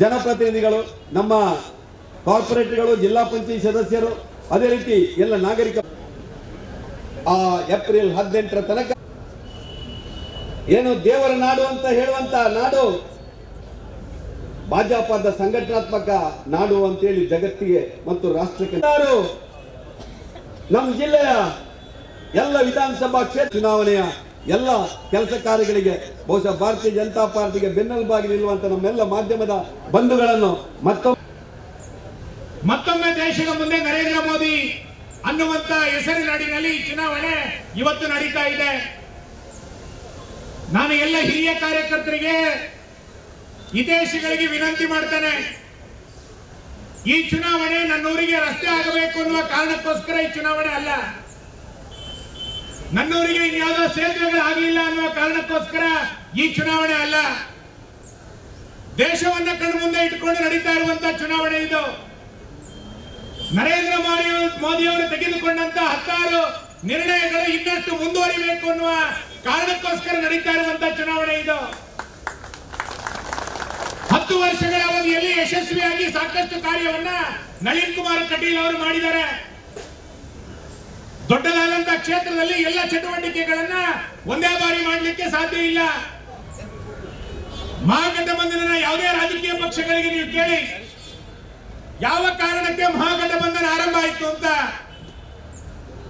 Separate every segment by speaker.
Speaker 1: ಜನಪ್ರತಿನಿಧಿಗಳು, ನಮ್ಮ ಕಾರ್ಪೊರೇಟ್ಗಳು, ಜಿಲ್ಲಾ ಪಂಚಾಯತ್ ಸದಸ್ಯರು, ಅದೇ ರೀತಿ ಎಲ್ಲ ನಾಗರಿಕ ಏಪ್ರಿಲ್ 18ರ ತನಕ ಏನು ದೇವರ ನಾಡು ಅಂತ ಹೇಳುವಂತ ನಾಡು ಭಾಜಪದ ಸಂಘಟನಾತ್ಮಕ ನಾಡು ಅಂತೇಳಿ ಜಗತ್ತಿಗೆ ಮತ್ತು ರಾಷ್ಟ್ರಕ್ಕೆ ನಮ್ಮ ಜಿಲ್ಲೆಯ ಎಲ್ಲ ವಿಧಾನಸಭಾ ಕ್ಷೇತ್ರ ಚುನಾವಣೆಯ ಎಲ್ಲ ಕೆಲಸ ಕಾರ್ಯಗಳಿಗೆ ಬಹುಶಃ ಭಾರತೀಯ ಜನತಾ ಪಾರ್ಟಿಗೆ ಬೆನ್ನೆಲುಬಾಗಿ ನಿಲ್ಲುವಂತ ನಮ್ಮೆಲ್ಲ ಮಾಧ್ಯಮದ ಬಂಧುಗಳನ್ನು
Speaker 2: ಮತ್ತೊಮ್ಮೆ ದೇಶದ ಮುಂದೆ ನರೇಂದ್ರ ಮೋದಿ ಅನ್ನುವಂತ ಹೆಸರಿನಡಿನಲ್ಲಿ ಚುನಾವಣೆ ಇವತ್ತು ನಡೀತಾ ಇದೆ. ನಾನು ಎಲ್ಲ ಹಿರಿಯ ಕಾರ್ಯಕರ್ತರಿಗೆ, ಹಿತೈಷಿಗಳಿಗೆ ವಿನಂತಿ ಮಾಡ್ತೇನೆ, ಈ ಚುನಾವಣೆ ನನ್ನೂರಿಗೆ ರಸ್ತೆ ಆಗಬೇಕು ಅನ್ನುವ ಕಾರಣಕ್ಕೋಸ್ಕರ ಈ ಚುನಾವಣೆ ಅಲ್ಲ. ನನ್ನೂರಿಗೆ ಇನ್ಯಾವುದೋ ಸೇತುವೆಗಳು ಆಗಲಿಲ್ಲ ಅನ್ನುವ ಕಾರಣಕ್ಕೋಸ್ಕರ ಈ ಚುನಾವಣೆ ಅಲ್ಲ. ದೇಶವನ್ನ ಕಣ್ಮುಂದೆ ಇಟ್ಕೊಂಡು ನಡೀತಾ ಇರುವಂತಹ ಚುನಾವಣೆ ಇದು. ನರೇಂದ್ರ ಮೋದಿ ಅವರು ತೆಗೆದುಕೊಂಡಂತ 16 ನಿರ್ಣಯಗಳು ಇನ್ನಷ್ಟು ಮುಂದುವರಿಬೇಕು ಅನ್ನುವ ಕಾರಣಕ್ಕೋಸ್ಕರ ನಡೀತಾ ಇರುವಂತಹ ಚುನಾವಣೆ ಇದು. 10 ವರ್ಷಗಳ ಅವಧಿಯಲ್ಲಿ ಯಶಸ್ವಿಯಾಗಿ ಸಾಕಷ್ಟು ಕಾರ್ಯವನ್ನ ನಳಿನ್ ಕುಮಾರ್ ಕಟೀಲ್ ಅವರು ಮಾಡಿದ್ದಾರೆ. ದೊಡ್ಡದಾದಂತಹ ಕ್ಷೇತ್ರದಲ್ಲಿ ಎಲ್ಲ ಚಟುವಟಿಕೆಗಳನ್ನ ಒಂದೇ ಬಾರಿ ಮಾಡಲಿಕ್ಕೆ ಸಾಧ್ಯ ಇಲ್ಲ. ಮಹಾಗಠಬಂಧನ ಯಾವುದೇ ರಾಜಕೀಯ ಪಕ್ಷಗಳಿಗೆ ನೀವು ಕೇಳಿ, ಯಾವ ಕಾರಣಕ್ಕೆ ಮಹಾಗಠಬಂಧನ ಆರಂಭ ಆಯಿತು ಅಂತ.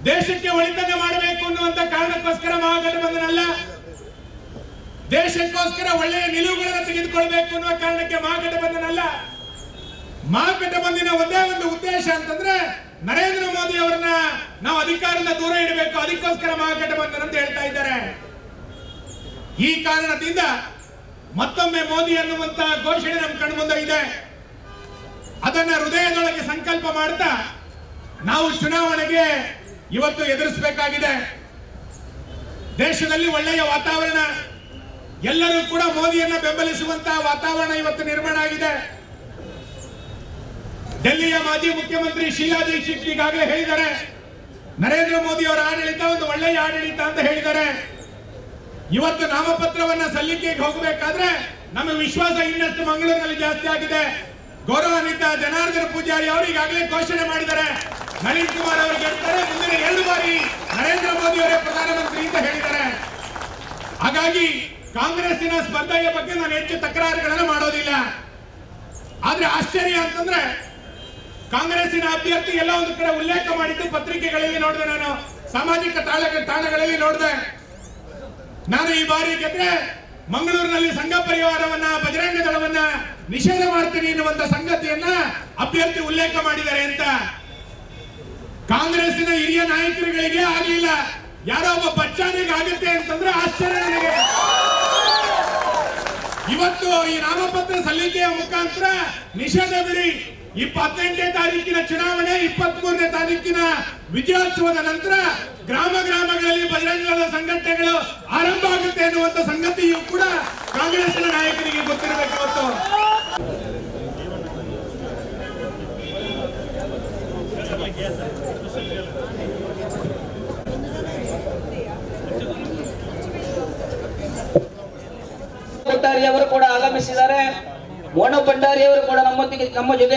Speaker 2: ದೇಶಕ್ಕೆ ಒಳಿತನ್ನ ಮಾಡಬೇಕು ಅನ್ನುವಂತ ಕಾರಣಕ್ಕೋಸ್ಕರ ಮಹಾಗಠಬಂಧನ ಅಲ್ಲ, ದೇಶಕ್ಕೋಸ್ಕರ ಒಳ್ಳೆಯ ನಿಲುವುಗಳನ್ನು ತೆಗೆದುಕೊಳ್ಬೇಕು ಅನ್ನುವ ಕಾರಣಕ್ಕೆ ಮಹಾಗಠಬಂಧನ ಅಲ್ಲ. ಮಹಾಗಠಬಂಧನ ಒಂದೇ ಒಂದು ಉದ್ದೇಶ ಅಂತಂದ್ರೆ ನರೇಂದ್ರ ಮೋದಿ ಅವರನ್ನ ನಾವು ಅಧಿಕಾರದಿಂದ ದೂರ ಇಡಬೇಕು, ಅದಕ್ಕೋಸ್ಕರ ಮಹಾಗಠಬಂಧನ ಅಂತ ಹೇಳ್ತಾ ಇದ್ದಾರೆ. ಈ ಕಾರಣದಿಂದ ಮತ್ತೊಮ್ಮೆ ಮೋದಿ ಅನ್ನುವಂತ ಘೋಷಣೆ ನಮ್ಮ ಕಣ್ಮುಂದೆ ಇದೆ. ಅದನ್ನ ಹೃದಯದೊಳಗೆ ಸಂಕಲ್ಪ ಮಾಡ್ತಾ ನಾವು ಚುನಾವಣೆಗೆ ಇವತ್ತು ಎದುರಿಸಬೇಕಾಗಿದೆ. ದೇಶದಲ್ಲಿ ಒಳ್ಳೆಯ ವಾತಾವರಣ, ಎಲ್ಲರೂ ಕೂಡ ಮೋದಿಯನ್ನ ಬೆಂಬಲಿಸುವಂತಹ ವಾತಾವರಣ ಇವತ್ತು ನಿರ್ಮಾಣ ಆಗಿದೆ. ಡೆಲ್ಲಿಯ ಮಾಜಿ ಮುಖ್ಯಮಂತ್ರಿ ಶೀಲಾ ದೀಕ್ಷಿತ್ ಈಗಾಗಲೇ ಹೇಳಿದ್ದಾರೆ, ನರೇಂದ್ರ ಮೋದಿ ಅವರ ಆಡಳಿತ ಒಂದು ಒಳ್ಳೆಯ ಆಡಳಿತ ಅಂತ ಹೇಳಿದ್ದಾರೆ. ಇವತ್ತು ನಾಮಪತ್ರವನ್ನ ಸಲ್ಲಿಕೆಗೆ ಹೋಗಬೇಕಾದ್ರೆ ನಮ್ಮ ವಿಶ್ವಾಸ ಇನ್ನಷ್ಟು ಮಂಗಳೂರಿನಲ್ಲಿ ಜಾಸ್ತಿ ಆಗಿದೆ. ಗೌರವಾನ್ವಿತ ಜನಾರ್ದನ ಪೂಜಾರಿ ಅವರು ಈಗಾಗಲೇ ಘೋಷಣೆ ಮಾಡಿದ್ದಾರೆ, ನಳಿನ್ ಕುಮಾರ್ ಅವರು ಗೆಲ್ತಾರೆ, ಮುಂದಿನ 2 ಬಾರಿ ನರೇಂದ್ರ ಮೋದಿ ಅವರೇ ಪ್ರಧಾನಮಂತ್ರಿ ಅಂತ ಹೇಳಿದ್ದಾರೆ. ಹಾಗಾಗಿ ಕಾಂಗ್ರೆಸ್ಸಿನ ಸ್ಪರ್ಧೆಯ ಬಗ್ಗೆ ನಾನು ಹೆಚ್ಚು ತಕರಾರುಗಳನ್ನು ಮಾಡೋದಿಲ್ಲ. ಆದ್ರೆ ಆಶ್ಚರ್ಯ ಅಂತಂದ್ರೆ ಕಾಂಗ್ರೆಸ್ಸಿನ ಅಭ್ಯರ್ಥಿ ಎಲ್ಲ ಒಂದು ಕಡೆ ಉಲ್ಲೇಖ ಮಾಡಿದ್ದು ಪತ್ರಿಕೆಗಳಲ್ಲಿ ನೋಡಿದೆ, ನಾನು ಸಾಮಾಜಿಕ ತಾಣಗಳಲ್ಲಿ ನೋಡಿದೆ. ನಾನು ಈ ಬಾರಿ ಗೆದ್ರೆ ಮಂಗಳೂರಿನಲ್ಲಿ ಸಂಘ ಪರಿವಾರವನ್ನ, ಬಜರಂಗ ದಳವನ್ನ ನಿಷೇಧ ಮಾಡ್ತೀನಿ ಎನ್ನುವಂತ ಸಂಗತಿಯನ್ನ ಅಭ್ಯರ್ಥಿ ಉಲ್ಲೇಖ ಮಾಡಿದ್ದಾರೆ ಅಂತ. ಕಾಂಗ್ರೆಸ್ಸಿನ ಹಿರಿಯ ನಾಯಕರುಗಳಿಗೆ ಆಗಲಿಲ್ಲ, ಯಾರೋ ಒಬ್ಬ ಬಚ್ಚಾನಿಗೆ ಆಗುತ್ತೆ ಅಂತಂದ್ರೆ ಆಶ್ಚರ್ಯ ನನಗೆ. ಇವತ್ತು ಈ ನಾಮಪತ್ರ ಸಲ್ಲಿಕೆಯ ಮುಖಾಂತರ ನಿಷೇಧ ಬಿಡಿ, 18ನೇ ತಾರೀಕಿನ ಚುನಾವಣೆ, 23ನೇ ತಾರೀಕಿನ ವಿಜಯೋತ್ಸವದ ನಂತರ ಗ್ರಾಮಗಳಲ್ಲಿ ಬಜರಂಗದ ಸಂಘಟನೆಗಳು ಆರಂಭ ಆಗುತ್ತೆ ಎನ್ನುವಂತ ಸಂಗತಿಯು ಕೂಡ ಕಾಂಗ್ರೆಸ್ನ ನಾಯಕರಿಗೆ ಗೊತ್ತಿರಬೇಕು. ಇವತ್ತು
Speaker 3: ಭಂಡಾರಿ ಅವರು ಕೂಡ ಆಗಮಿಸಿದ್ದಾರೆ. ಮೋನು ಭಂಡಾರಿ ಅವರು ಕೂಡ ನಮ್ಮ ಜೊತೆ